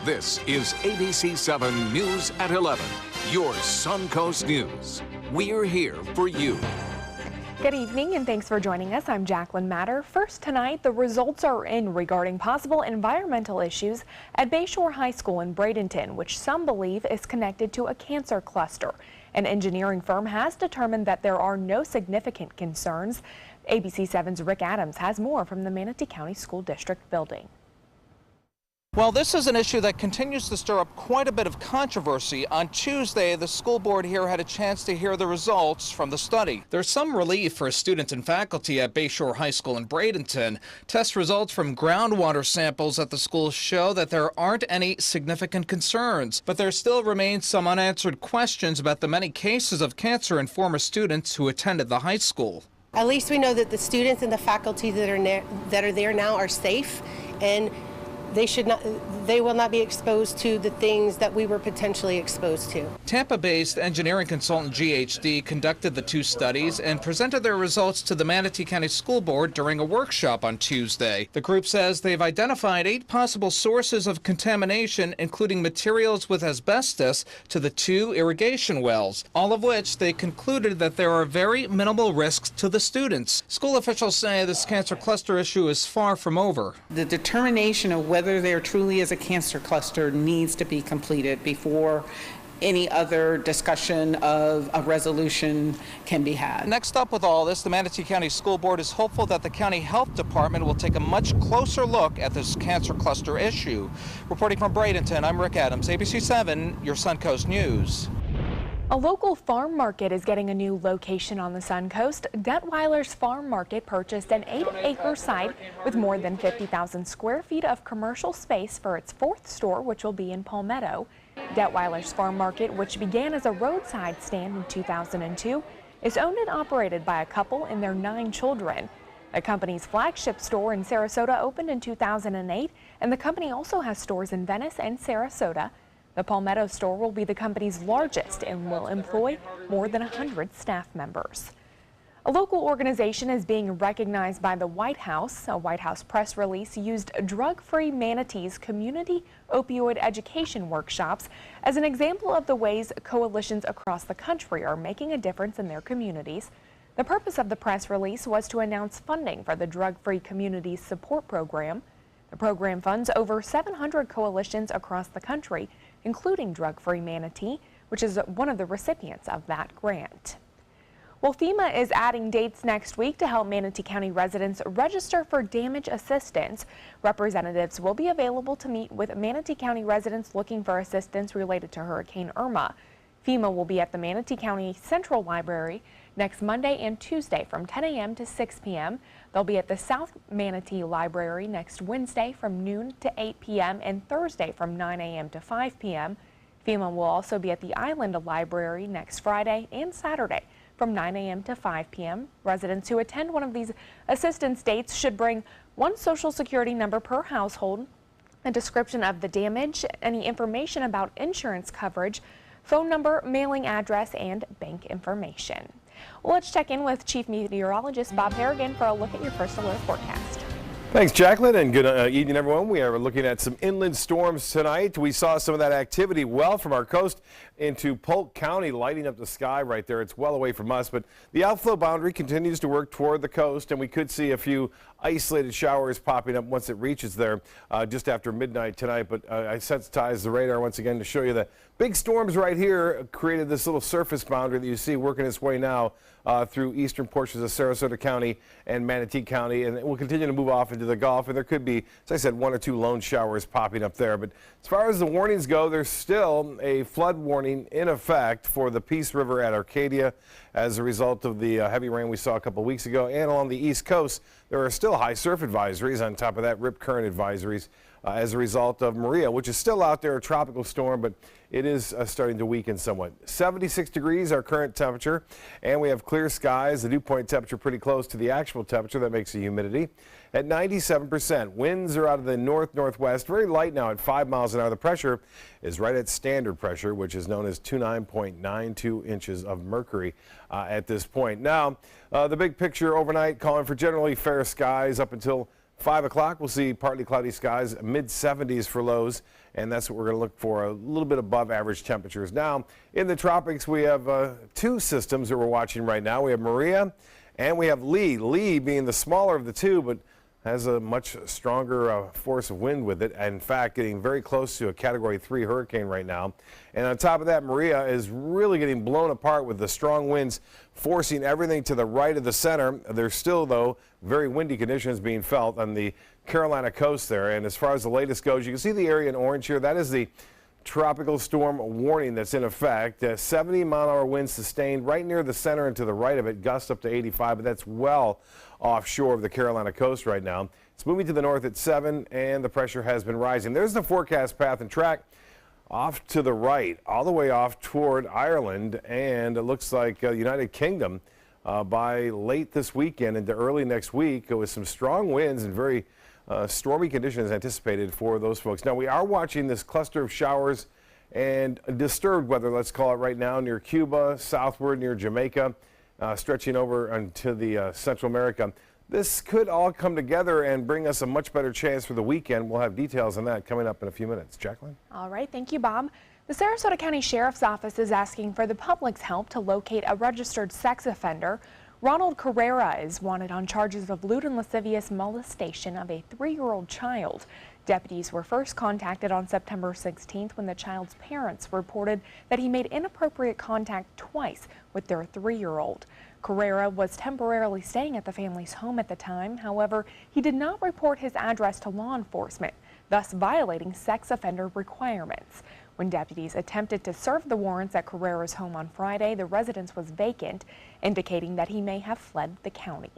This is ABC7 News at 11, your Suncoast News. We're here for you. Good evening and thanks for joining us. I'm Jacqueline Matter. First tonight, the results are in regarding possible environmental issues at Bayshore High School in Bradenton, which some believe is connected to a cancer cluster. An engineering firm has determined that there are no significant concerns. ABC7's Rick Adams has more from the Manatee County School District building. Well, this is an issue that continues to stir up quite a bit of controversy. On Tuesday, the school board here had a chance to hear the results from the study. There's some relief for students and faculty at Bayshore High School in Bradenton. Test results from groundwater samples at the school show that there aren't any significant concerns, but there still remains some unanswered questions about the many cases of cancer in former students who attended the high school. At least we know that the students and the faculty that are there now are safe, and they will not be exposed to the things that we were potentially exposed to. Tampa-based engineering consultant GHD conducted the two studies and presented their results to the Manatee County School Board during a workshop on Tuesday. The group says they've identified 8 possible sources of contamination, including materials with asbestos to the 2 irrigation wells, all of which they concluded that there are very minimal risks to the students. School officials say this cancer cluster issue is far from over. The determination of whether there truly is a cancer cluster needs to be completed before any other discussion of a resolution can be had. Next up with all this, the Manatee County School Board is hopeful that the County Health Department will take a much closer look at this cancer cluster issue. Reporting from Bradenton, I'm Rick Adams, ABC7, your Suncoast News. A local farm market is getting a new location on the Suncoast. Detweiler's Farm Market purchased an 8-acre site with more than 50,000 square feet of commercial space for its 4th store, which will be in Palmetto. Detweiler's Farm Market, which began as a roadside stand in 2002, is owned and operated by a couple and their 9 children. The company's flagship store in Sarasota opened in 2008, and the company also has stores in Venice and Sarasota. The Palmetto store will be the company's largest and will employ more than 100 staff members. A local organization is being recognized by the White House. A White House press release used Drug-Free Manatee's community opioid education workshops as an example of the ways coalitions across the country are making a difference in their communities. The purpose of the press release was to announce funding for the Drug-Free Communities Support Program. The program funds over 700 coalitions across the country, including Drug-Free Manatee, which is one of the recipients of that grant. Well, FEMA is adding dates next week to help Manatee County residents register for damage assistance. Representatives will be available to meet with Manatee County residents looking for assistance related to Hurricane Irma. FEMA will be at the Manatee County Central Library next Monday and Tuesday from 10 a.m. to 6 p.m. They'll be at the South Manatee Library next Wednesday from noon to 8 p.m. and Thursday from 9 a.m. to 5 p.m. FEMA will also be at the Island Library next Friday and Saturday from 9 a.m. to 5 p.m. Residents who attend one of these assistance dates should bring 1 Social Security number per household, a description of the damage, any information about insurance coverage, phone number, mailing address, and bank information. Well, let's check in with Chief Meteorologist Bob Harrigan for a look at your first alert forecast. Thanks, Jacqueline, and good evening, everyone. We are looking at some inland storms tonight. We saw some of that activity well from our coast into Polk County, lighting up the sky right there. It's well away from us, but the outflow boundary continues to work toward the coast, and we could see a few isolated showers popping up once it reaches there just after midnight tonight. But I sensitized the radar once again to show you that big storms right here created this little surface boundary that you see working its way now through eastern portions of Sarasota County and Manatee County, and it will continue to move off into the Gulf, and there could be, as I said, 1 or 2 lone showers popping up there. But as far as the warnings go, there's still a flood warning in effect for the Peace River at Arcadia as a result of the heavy rain we saw a couple weeks ago, and along the East Coast there are still high surf advisories on top of that rip current advisories as a result of Maria, which is still out there, a tropical storm, but it is starting to weaken somewhat. 76 degrees our current temperature, and we have clear skies. The dew point temperature pretty close to the actual temperature. That makes the humidity at 97%. Winds are out of the north-northwest, very light now at 5 miles an hour. The pressure is right at standard pressure, which is known as 29.92 inches of mercury at this point. Now, the big picture overnight calling for generally fair skies up until 5 o'clock, we'll see partly cloudy skies, mid-70s for lows, and that's what we're going to look for, a little bit above average temperatures. Now, in the tropics, we have two systems that we're watching right now. We have Maria and we have Lee. Lee being the smaller of the two, but has a much stronger force of wind with it. In fact, getting very close to a Category 3 hurricane right now. And on top of that, Maria is really getting blown apart with the strong winds, forcing everything to the right of the center. There's still, though, very windy conditions being felt on the Carolina coast there. And as far as the latest goes, you can see the area in orange here. That is the tropical storm warning that's in effect. 70-mile-an-hour winds sustained right near the center and to the right of it, gusts up to 85, but that's well offshore of the Carolina coast right now. It's moving to the north at 7, and the pressure has been rising. There's the forecast path and track off to the right, all the way off toward Ireland, and it looks like United Kingdom by late this weekend into early next week with some strong winds and very stormy conditions anticipated for those folks. Now, we are watching this cluster of showers and disturbed weather, let's call it right now, near Cuba, southward near Jamaica, stretching over into the Central America. This could all come together and bring us a much better chance for the weekend. We'll have details on that coming up in a few minutes. Jacqueline? All right, thank you, Bob. The Sarasota County Sheriff's Office is asking for the public's help to locate a registered sex offender. Ronald Carrera is wanted on charges of lewd and lascivious molestation of a 3-year-old child. Deputies were first contacted on September 16th when the child's parents reported that he made inappropriate contact twice with their 3-year-old. Carrera was temporarily staying at the family's home at the time. However, he did not report his address to law enforcement, thus violating sex offender requirements. When deputies attempted to serve the warrants at Carrera's home on Friday, the residence was vacant, indicating that he may have fled the county.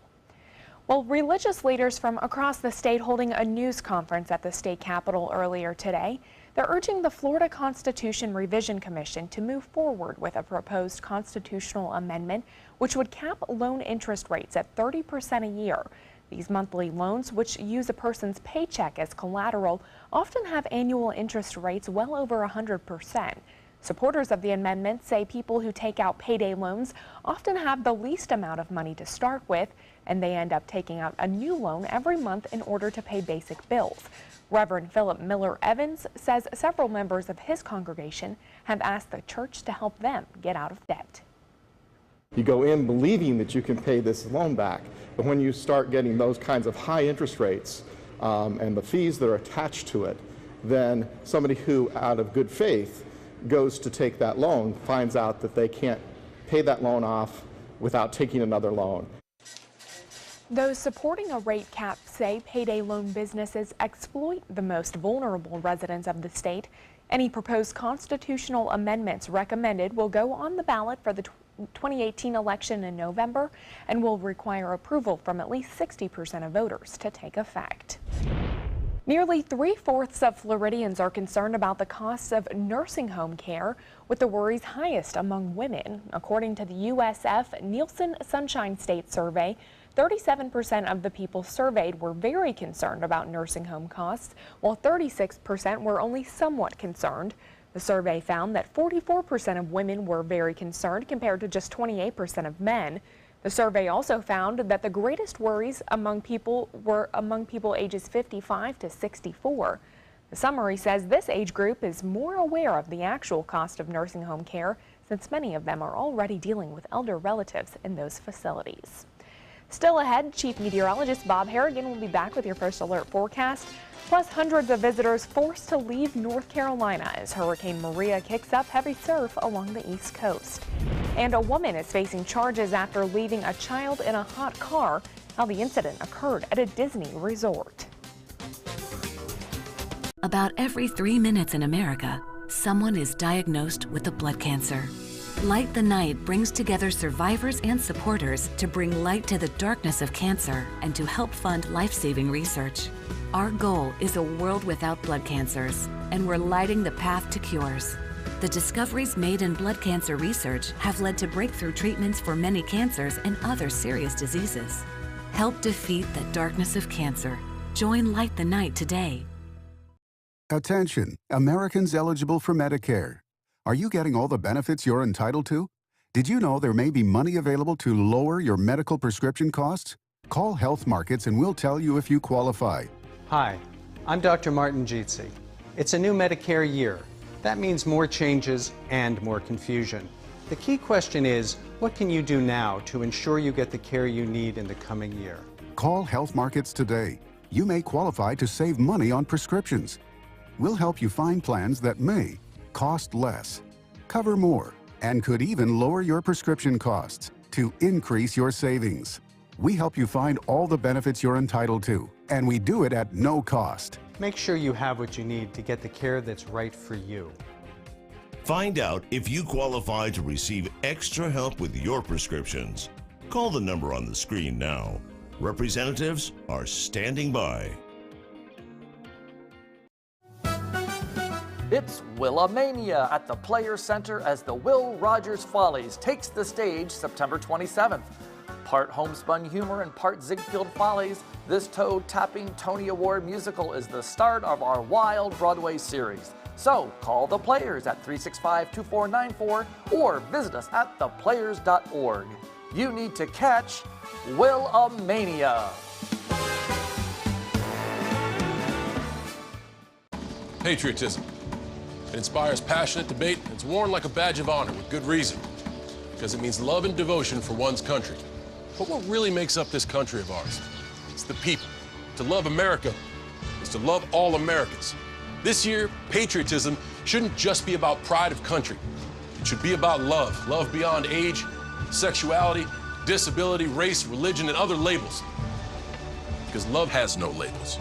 Well, religious leaders from across the state holding a news conference at the state capitol earlier today. They're urging the Florida Constitution Revision Commission to move forward with a proposed constitutional amendment which would cap loan interest rates at 30% a year. These monthly loans, which use a person's paycheck as collateral, often have annual interest rates well over 100%. Supporters of the amendment say people who take out payday loans often have the least amount of money to start with, and they end up taking out a new loan every month in order to pay basic bills. Reverend Philip Miller Evans says several members of his congregation have asked the church to help them get out of debt. You go in believing that you can pay this loan back, but when you start getting those kinds of high interest rates and the fees that are attached to it, then somebody who, out of good faith, goes to take that loan finds out that they can't pay that loan off without taking another loan. Those supporting a rate cap say payday loan businesses exploit the most vulnerable residents of the state. Any proposed constitutional amendments recommended will go on the ballot for the 2018 election in November and will require approval from at least 60% of voters to take effect. Nearly 3/4 of Floridians are concerned about the costs of nursing home care, with the worries highest among women. According to the USF Nielsen Sunshine State Survey, 37% of the people surveyed were very concerned about nursing home costs, while 36% were only somewhat concerned. The survey found that 44% of women were very concerned compared to just 28% of men. The survey also found that the greatest worries among people were among people ages 55 to 64. The summary says this age group is more aware of the actual cost of nursing home care, since many of them are already dealing with elder relatives in those facilities. Still ahead, Chief Meteorologist Bob Harrigan will be back with your first alert forecast, plus hundreds of visitors forced to leave North Carolina as Hurricane Maria kicks up heavy surf along the East Coast. And a woman is facing charges after leaving a child in a hot car. How the incident occurred at a Disney resort. About every 3 minutes in America, someone is diagnosed with a blood cancer. Light the Night brings together survivors and supporters to bring light to the darkness of cancer and to help fund life-saving research. Our goal is a world without blood cancers, and we're lighting the path to cures. The discoveries made in blood cancer research have led to breakthrough treatments for many cancers and other serious diseases. Help defeat the darkness of cancer. Join Light the Night today. Attention, Americans eligible for Medicare. Are you getting all the benefits you're entitled to? Did you know there may be money available to lower your medical prescription costs? Call Health Markets and we'll tell you if you qualify. Hi, I'm Dr. Martin Jeetsi. It's a new Medicare year. That means more changes and more confusion. The key question is, what can you do now to ensure you get the care you need in the coming year? Call Health Markets today. You may qualify to save money on prescriptions. We'll help you find plans that may cost less, cover more, and could even lower your prescription costs to increase your savings. We help you find all the benefits you're entitled to, and we do it at no cost. Make sure you have what you need to get the care that's right for you. Find out if you qualify to receive extra help with your prescriptions. Call the number on the screen now. Representatives are standing by. It's Willamania at the Players Center as the Will Rogers Follies takes the stage September 27th. Part homespun humor and part Ziegfeld Follies, this toe-tapping Tony Award musical is the start of our wild Broadway series. So call the Players at 365-2494 or visit us at theplayers.org. You need to catch Willamania. Patriotism. It inspires passionate debate. It's worn like a badge of honor with good reason, because it means love and devotion for one's country. But what really makes up this country of ours? It's the people. To love America is to love all Americans. This year, patriotism shouldn't just be about pride of country. It should be about love. Love beyond age, sexuality, disability, race, religion, and other labels. Because love has no labels.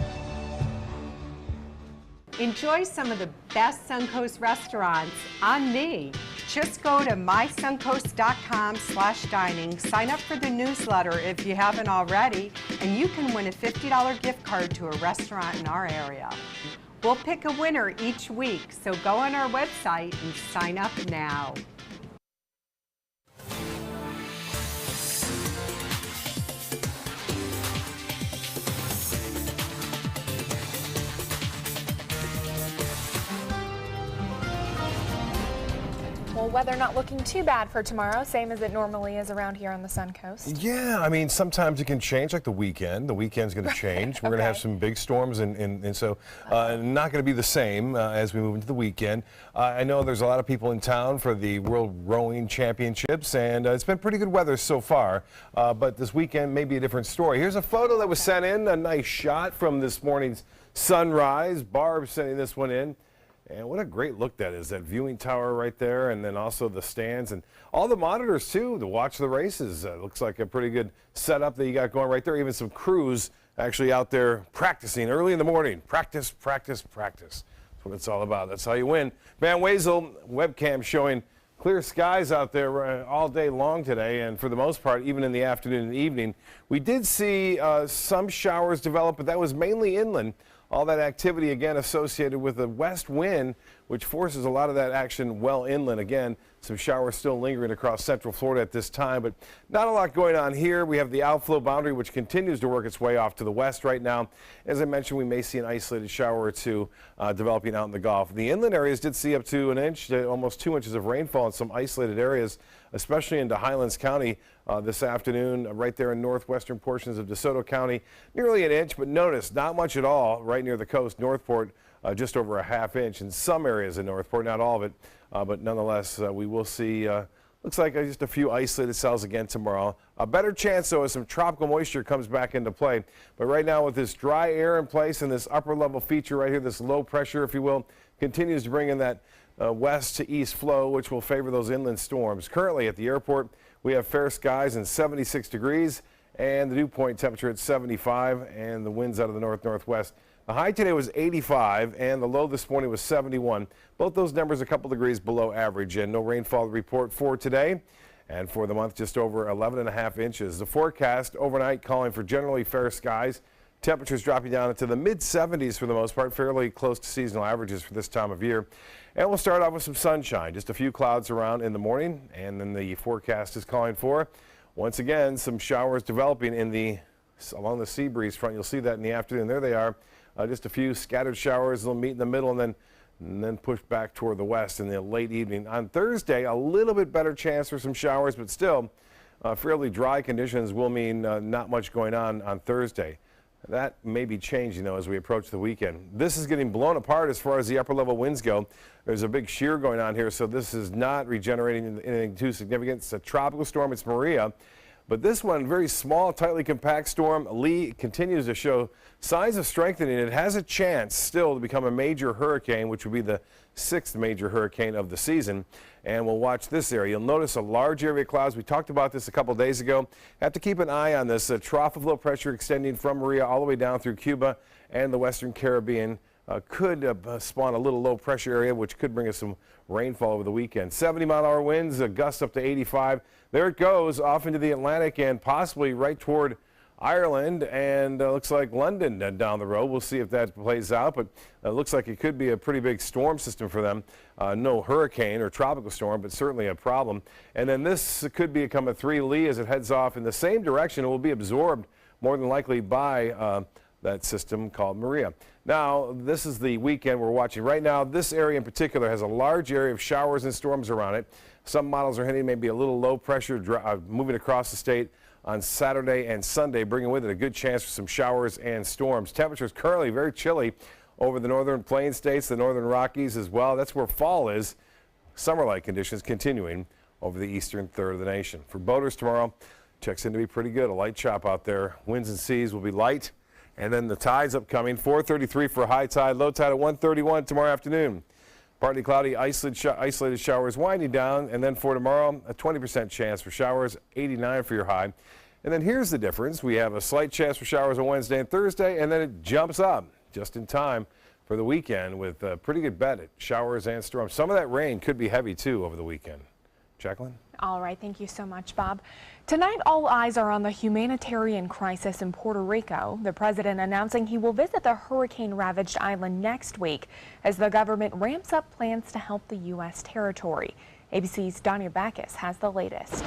Enjoy some of the best Suncoast restaurants on me. Just go to mysuncoast.com/dining, sign up for the newsletter if you haven't already, and you can win a $50 gift card to a restaurant in our area. We'll pick a winner each week, so go on our website and sign up now. Well, weather not looking too bad for tomorrow, same as it normally is around here on the Suncoast. Yeah, I mean, sometimes it can change, like the weekend. The weekend's going to change. We're going to have some big storms, and so not going to be the same as we move into the weekend. I know there's a lot of people in town for the World Rowing Championships, and it's been pretty good weather so far, but this weekend may be a different story. Here's a photo that was sent in, a nice shot from this morning's sunrise. Barb sending this one in. And what a great look that is, that viewing tower right there, and then also the stands and all the monitors too to watch the races. Looks like a pretty good setup that you got going right there. Even some crews actually out there practicing early in the morning. Practice, practice, practice. That's what it's all about. That's how you win. Van Wezel webcam showing clear skies out there all day long today, and for the most part, even in the afternoon and evening. We did see some showers develop, but that was mainly inland. All that activity, again, associated with the west wind, which forces a lot of that action well inland. Again, some showers still lingering across central Florida at this time, but not a lot going on here. We have the outflow boundary, which continues to work its way off to the west right now. As I mentioned, we may see an isolated shower or two developing out in the Gulf. The inland areas did see up to an inch to almost 2 inches of rainfall in some isolated areas, especially into Highlands County this afternoon, right there in northwestern portions of DeSoto County, nearly an inch, but notice not much at all right near the coast. Northport, just over a half inch in some areas in Northport, not all of it, but nonetheless, we will see, looks like just a few isolated cells again tomorrow. A better chance, though, as some tropical moisture comes back into play. But right now, with this dry air in place and this upper level feature right here, this low pressure, if you will, continues to bring in that west to east flow, which will favor those inland storms. Currently at the airport, we have fair skies and 76 degrees, and the dew point temperature at 75, and the winds out of the north-northwest. The high today was 85, and the low this morning was 71. Both those numbers a couple degrees below average, and no rainfall report for today. And for the month, just over 11.5 inches. The forecast overnight calling for generally fair skies. Temperatures dropping down into the mid-70s for the most part, fairly close to seasonal averages for this time of year. And we'll start off with some sunshine, just a few clouds around in the morning, and then the forecast is calling for, once again, some showers developing along the sea breeze front. You'll see that in the afternoon. There they are, just a few scattered showers. They'll meet in the middle and then push back toward the west in the late evening. On Thursday, a little bit better chance for some showers, but still Fairly dry conditions will mean not much going on Thursday. That may be changing, though, as we approach the weekend. This is getting blown apart as far as the upper level winds go. There's a big shear going on here, so this is not regenerating anything too significant. It's a tropical storm. It's Maria. But this one, very small, tightly compact storm. Lee continues to show signs of strengthening. It has a chance still to become a major hurricane, which would be the 6th major hurricane of the season. And we'll watch this area. You'll notice a large area of clouds. We talked about this a couple days ago. Have to keep an eye on this trough of low pressure extending from Maria all the way down through Cuba and the Western Caribbean. Could spawn a little low pressure area, which could bring us some rainfall over the weekend. 70-mile-an-hour winds, gusts up to 85. There it goes off into the Atlantic and possibly right toward Ireland, and looks like London down the road. We'll see if that plays out, but looks like it could be a pretty big storm system for them. No hurricane or tropical storm, but certainly a problem. And then this could become a 3 Lee as it heads off in the same direction. It will be absorbed more than likely by that system called Maria. Now, this is the weekend we're watching right now. This area in particular has a large area of showers and storms around it. Some models are hitting maybe a little low pressure moving across the state on Saturday and Sunday, bringing with it a good chance for some showers and storms. Temperatures currently very chilly over the northern plain states, the northern Rockies as well. That's where fall is. Summer-like conditions continuing over the eastern third of the nation. For boaters tomorrow, checks in to be pretty good. A light chop out there. Winds and seas will be light. And then the tide's upcoming, 4:33 for high tide, low tide at 1:31 tomorrow afternoon. Partly cloudy, isolated showers winding down, and then for tomorrow, a 20% chance for showers, 89 for your high. And then here's the difference. We have a slight chance for showers on Wednesday and Thursday, and then it jumps up just in time for the weekend with a pretty good bet at showers and storms. Some of that rain could be heavy, too, over the weekend. Jacqueline? All right, thank you so much, Bob. Tonight, all eyes are on the humanitarian crisis in Puerto Rico. The president announcing he will visit the hurricane-ravaged island next week as the government ramps up plans to help the U.S. territory. ABC's Danya Backus has the latest.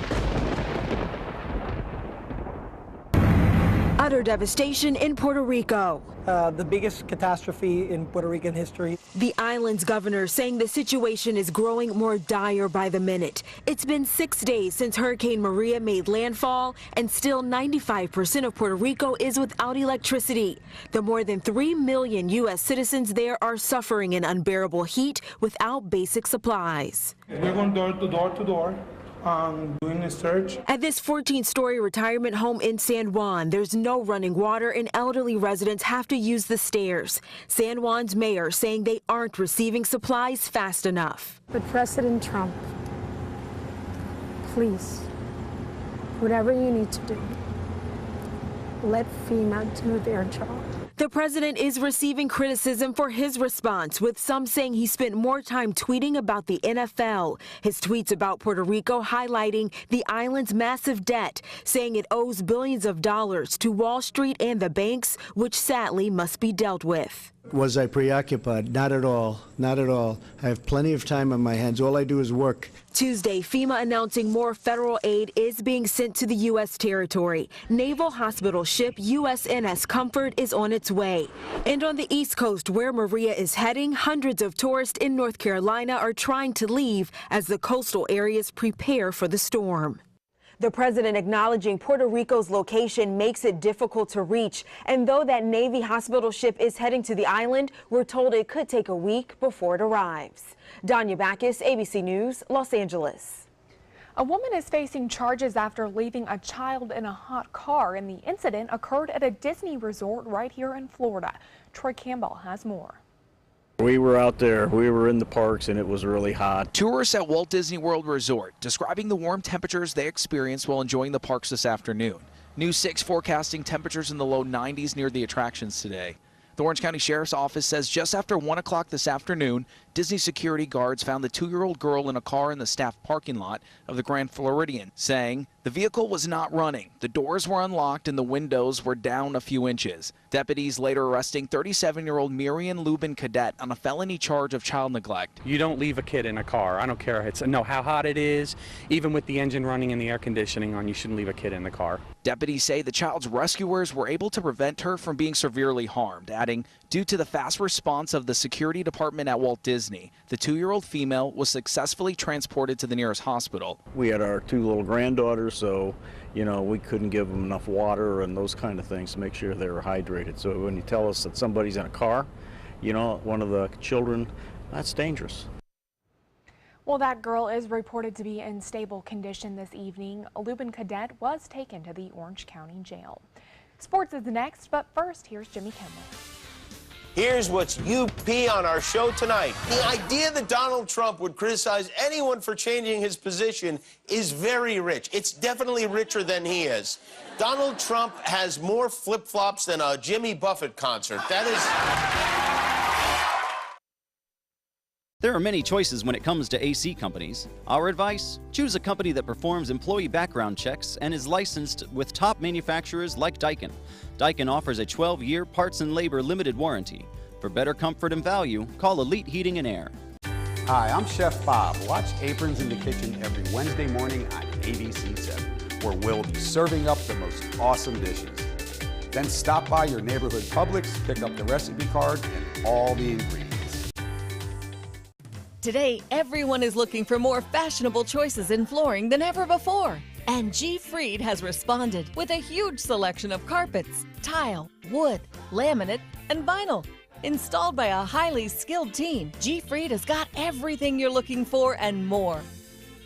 Utter devastation in Puerto Rico. The biggest catastrophe in Puerto Rican history. The island's governor saying the situation is growing more dire by the minute. It's been 6 days since Hurricane Maria made landfall, and still 95% of Puerto Rico is without electricity. The more than 3 million U.S. citizens there are suffering in unbearable heat without basic supplies. We're going door to door. Doing a search. At this 14-story retirement home in San Juan, there's no running water and elderly residents have to use the stairs. San Juan's mayor saying they aren't receiving supplies fast enough. But President Trump, please, whatever you need to do, let FEMA do their job. The president is receiving criticism for his response, with some saying he spent more time tweeting about the NFL. His tweets about Puerto Rico highlighting the island's massive debt, saying it owes billions of dollars to Wall Street and the banks, which sadly must be dealt with. Was I preoccupied? Not at all. Not at all. I have plenty of time on my hands. All I do is work. Tuesday, FEMA announcing more federal aid is being sent to the U.S. territory. Naval hospital ship USNS Comfort is on its way. And on the East Coast, where Maria is heading, hundreds of tourists in North Carolina are trying to leave as the coastal areas prepare for the storm. The president acknowledging Puerto Rico's location makes it difficult to reach. And though that Navy hospital ship is heading to the island, we're told it could take a week before it arrives. Danya Backus, ABC News, Los Angeles. A woman is facing charges after leaving a child in a hot car, and the incident occurred at a Disney resort right here in Florida. Troy Campbell has more. We were out there, we were in the parks, and it was really hot. Tourists at Walt Disney World Resort describing the warm temperatures they experienced while enjoying the parks this afternoon. News 6 forecasting temperatures in the low 90s near the attractions today. The Orange County Sheriff's Office says just after 1 o'clock this afternoon, Disney security guards found the 2-year-old girl in a car in the staff parking lot of the Grand Floridian, saying the vehicle was not running. The doors were unlocked and the windows were down a few inches. Deputies later arresting 37-year-old Miriam Lubin Cadet on a felony charge of child neglect. You don't leave a kid in a car. I don't care how hot it is. Even with the engine running and the air conditioning on, you shouldn't leave a kid in the car. Deputies say the child's rescuers were able to prevent her from being severely harmed, adding, Due to the fast response of the security department at Walt Disney, the 2-year-old female was successfully transported to the nearest hospital. We had our 2 little granddaughters, so, we couldn't give them enough water and those kind of things to make sure they were hydrated. So when you tell us that somebody's in a car, one of the children, that's dangerous. Well, that girl is reported to be in stable condition this evening. A Lubin cadet was taken to the Orange County Jail. Sports is next, but first, here's Jimmy Kimmel. Here's what's UP on our show tonight. The idea that Donald Trump would criticize anyone for changing his position is very rich. It's definitely richer than he is. Donald Trump has more flip-flops than a Jimmy Buffett concert. That is... There are many choices when it comes to AC companies. Our advice? Choose a company that performs employee background checks and is licensed with top manufacturers like Daikin. Daikin offers a 12-year parts and labor limited warranty. For better comfort and value, call Elite Heating and Air. Hi, I'm Chef Bob. Watch Aprons in the Kitchen every Wednesday morning on ABC7, where we'll be serving up the most awesome dishes. Then stop by your neighborhood Publix, pick up the recipe card and all the ingredients. Today, everyone is looking for more fashionable choices in flooring than ever before. And G. Fried has responded with a huge selection of carpets, tile, wood, laminate, and vinyl. Installed by a highly skilled team, G. Fried has got everything you're looking for and more.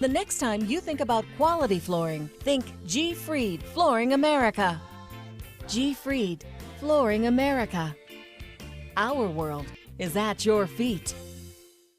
The next time you think about quality flooring, think G. Fried Flooring America. G. Fried Flooring America. Our world is at your feet.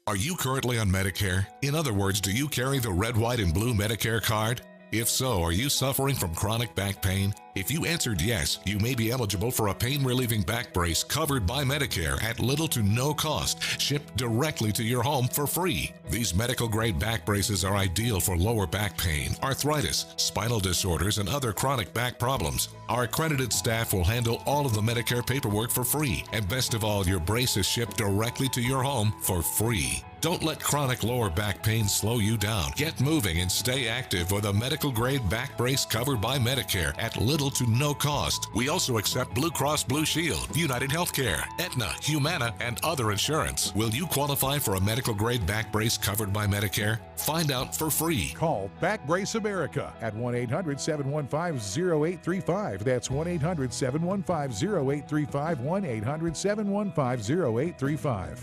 Are you currently on Medicare? In other words, do you carry the red, white, and blue Medicare card? If so, are you suffering from chronic back pain? If you answered yes, you may be eligible for a pain-relieving back brace covered by Medicare at little to no cost, shipped directly to your home for free. These medical-grade back braces are ideal for lower back pain, arthritis, spinal disorders, and other chronic back problems. Our accredited staff will handle all of the Medicare paperwork for free, and best of all, your brace is shipped directly to your home for free. Don't let chronic lower back pain slow you down. Get moving and stay active with a medical-grade back brace covered by Medicare at little to no cost. We also accept Blue Cross Blue Shield, United Healthcare, Aetna, Humana, and other insurance. Will you qualify for a medical-grade back brace covered by Medicare? Find out for free. Call Back Brace America at 1-800-715-0835. That's 1-800-715-0835, 1-800-715-0835.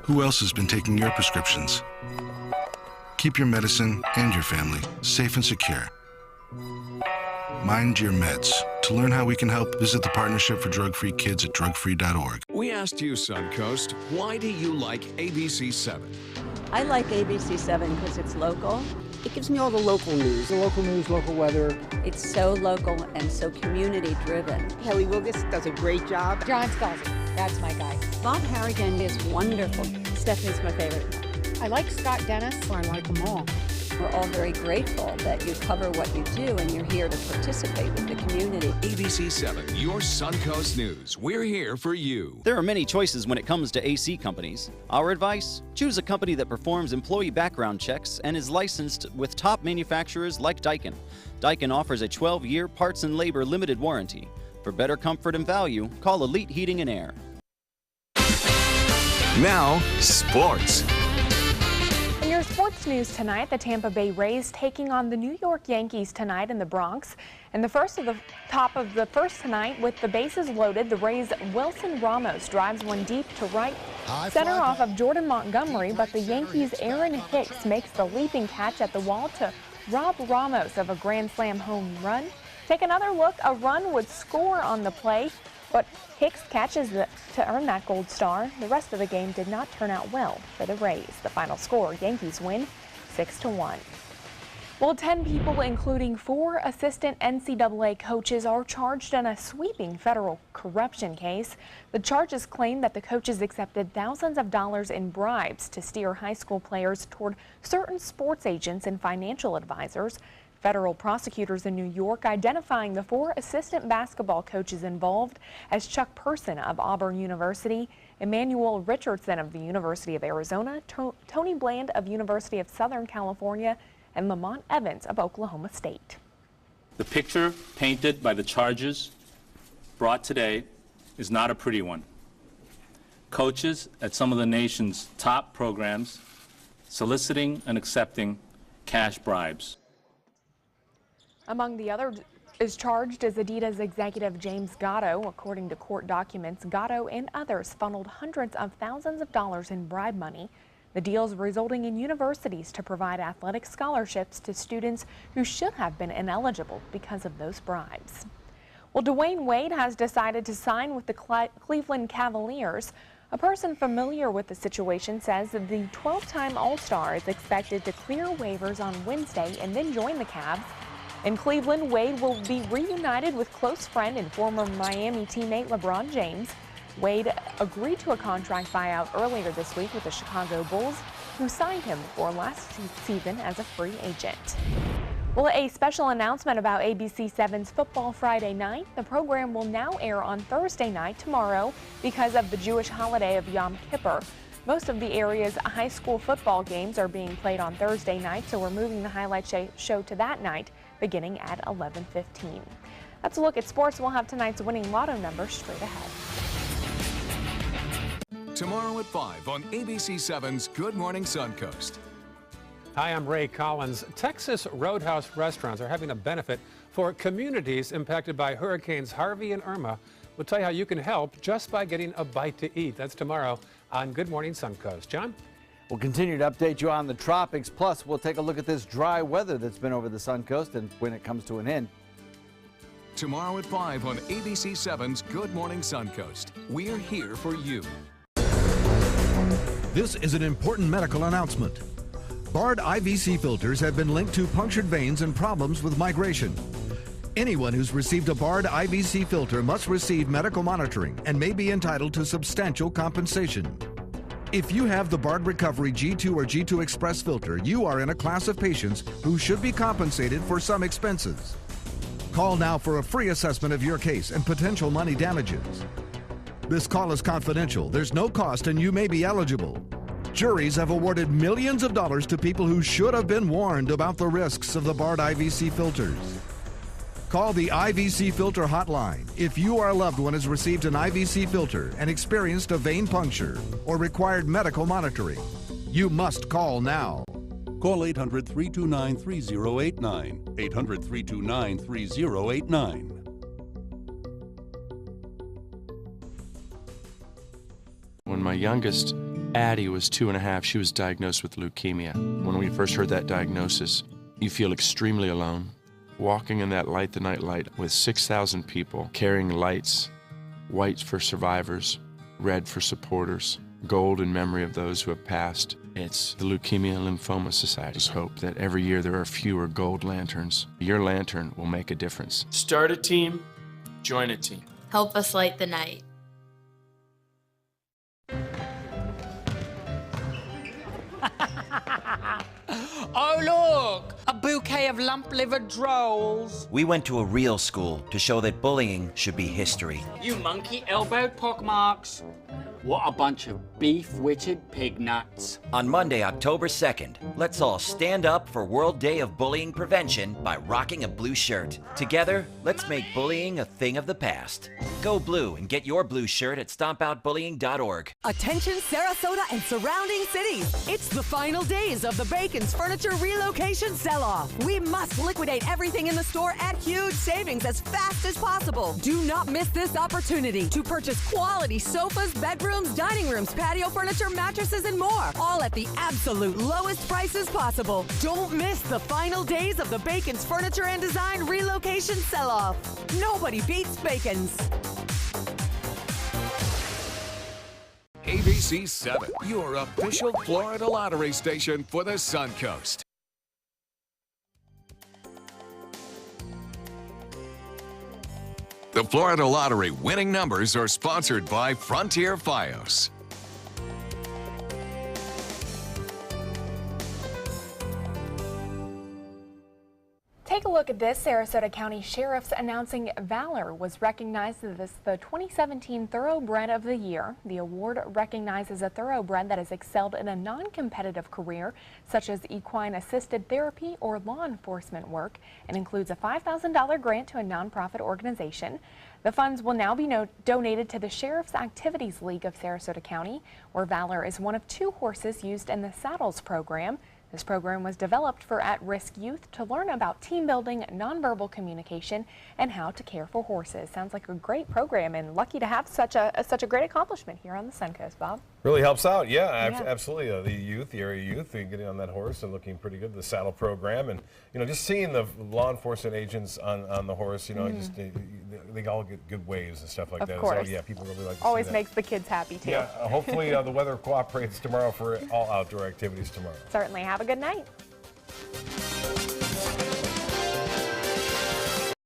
Who else has been taking your prescriptions? Keep your medicine and your family safe and secure. Mind Your Meds. To learn how we can help, visit the Partnership for Drug-Free Kids at drugfree.org. We asked you, Suncoast, why do you like ABC7? I like ABC7 because it's local. It gives me all the local news. The local news, local weather. It's so local and so community-driven. Kelly Wilgus does a great job. John Scalzi, that's my guy. Bob Harrigan is wonderful. Stephanie's my favorite. I like Scott Dennis. I like them all. We're all very grateful that you cover what you do and you're here to participate with the community. ABC7, your Suncoast News. We're here for you. There are many choices when it comes to AC companies. Our advice? Choose a company that performs employee background checks and is licensed with top manufacturers like Daikin. Daikin offers a 12-year parts and labor limited warranty. For better comfort and value, call Elite Heating and Air. Now, sports. In your sports news tonight, the Tampa Bay Rays taking on the New York Yankees tonight in the Bronx. And top of the first tonight, with the bases loaded, the Rays' Wilson Ramos drives one deep to right center off of Jordan Montgomery, but the Yankees' Aaron Hicks makes the leaping catch at the wall to rob Ramos of a grand slam home run. Take another look, a run would score on the play, but Hicks catches to earn that gold star. The rest of the game did not turn out well for the Rays. The final score, Yankees win 6-1. Well, 10 people, including 4 assistant NCAA coaches, are charged in a sweeping federal corruption case. The charges claim that the coaches accepted thousands of dollars in bribes to steer high school players toward certain sports agents and financial advisors. Federal prosecutors in New York identifying the 4 assistant basketball coaches involved as Chuck Person of Auburn University, Emmanuel Richardson of the University of Arizona, Tony Bland of University of Southern California, and Lamont Evans of Oklahoma State. The picture painted by the charges brought today is not a pretty one. Coaches at some of the nation's top programs soliciting and accepting cash bribes. Among the others is charged as Adidas executive James Gatto. According to court documents, Gatto and others funneled hundreds of thousands of dollars in bribe money. The deals resulting in universities to provide athletic scholarships to students who should have been ineligible because of those bribes. Well, Dwayne Wade has decided to sign with the Cleveland Cavaliers. A person familiar with the situation says that the 12-time All-Star is expected to clear waivers on Wednesday and then join the Cavs. In Cleveland, Wade will be reunited with close friend and former Miami teammate LeBron James. Wade agreed to a contract buyout earlier this week with the Chicago Bulls, who signed him for last season as a free agent. Well, a special announcement about ABC7's Football Friday Night. The program will now air on Thursday night tomorrow because of the Jewish holiday of Yom Kippur. Most of the area's high school football games are being played on Thursday night, so we're moving the highlight show to that night, beginning at 11:15. That's a look at sports. We'll have tonight's winning lotto numbers straight ahead. Tomorrow at 5 on ABC7's Good Morning Suncoast. Hi, I'm Ray Collins. Texas Roadhouse restaurants are having a benefit for communities impacted by Hurricanes Harvey and Irma. We'll tell you how you can help just by getting a bite to eat. That's tomorrow on Good Morning Suncoast. John? We'll continue to update you on the tropics. Plus, we'll take a look at this dry weather that's been over the Suncoast and when it comes to an end. Tomorrow at 5 on ABC7's Good Morning Suncoast. We're here for you. This is an important medical announcement. Bard IVC filters have been linked to punctured veins and problems with migration. Anyone who's received a Bard IVC filter must receive medical monitoring and may be entitled to substantial compensation. If you have the Bard Recovery G2 or G2 Express filter, you are in a class of patients who should be compensated for some expenses. Call now for a free assessment of your case and potential money damages. This call is confidential. There's no cost and you may be eligible. Juries have awarded millions of dollars to people who should have been warned about the risks of the Bard IVC filters. Call the IVC Filter Hotline if you or a loved one has received an IVC filter and experienced a vein puncture or required medical monitoring. You must call now. Call 800-329-3089. 800-329-3089. When my youngest, Addie, was 2.5, she was diagnosed with leukemia. When we first heard that diagnosis, you feel extremely alone. Walking in that Light the Night light with 6,000 people carrying lights, white for survivors, red for supporters, gold in memory of those who have passed. It's the Leukemia and Lymphoma Society's hope that every year there are fewer gold lanterns. Your lantern will make a difference. Start a team, join a team. Help us light the night. Oh, look! A bouquet of lump-livered drolls. We went to a real school to show that bullying should be history. You monkey-elbowed pockmarks. What a bunch of beef-witted pig nuts. On Monday, October 2nd, let's all stand up for World Day of Bullying Prevention by rocking a blue shirt. Together, let's make bullying a thing of the past. Go blue and get your blue shirt at stompoutbullying.org. Attention Sarasota and surrounding cities. It's the final days of the Bacon's Furniture Relocation Sell-Off. We must liquidate everything in the store at huge savings as fast as possible. Do not miss this opportunity to purchase quality sofas, bedrooms, dining rooms, patio furniture, mattresses, and more. All at the absolute lowest prices possible. Don't miss the final days of the Bacon's Furniture and Design Relocation Sell-Off. Nobody beats Bacon's. ABC7, your official Florida lottery station for the Suncoast. The Florida Lottery winning numbers are sponsored by Frontier Fios. Take Take a look at this. Sarasota County Sheriff's announcing Valor was recognized as the 2017 Thoroughbred of the Year. The award recognizes a thoroughbred that has excelled in a non-competitive career, such as equine-assisted therapy or law enforcement work, and includes a $5,000 grant to a nonprofit organization. The funds will now be donated to the Sheriff's Activities League of Sarasota County, where Valor is one of 2 horses used in the Saddles program. This program was developed for at-risk youth to learn about team building, nonverbal communication, and how to care for horses. Sounds like a great program, and lucky to have such a great accomplishment here on the Suncoast, Bob. Really helps out, yeah. Absolutely. The area youth, getting on that horse and looking pretty good. The saddle program, and just seeing the law enforcement agents on the horse, just they all get good waves and stuff like that. Of course. So, yeah, people really like to Always see that. makes the kids happy too. Yeah. Hopefully the weather cooperates tomorrow for all outdoor activities tomorrow. Certainly. Have a good night.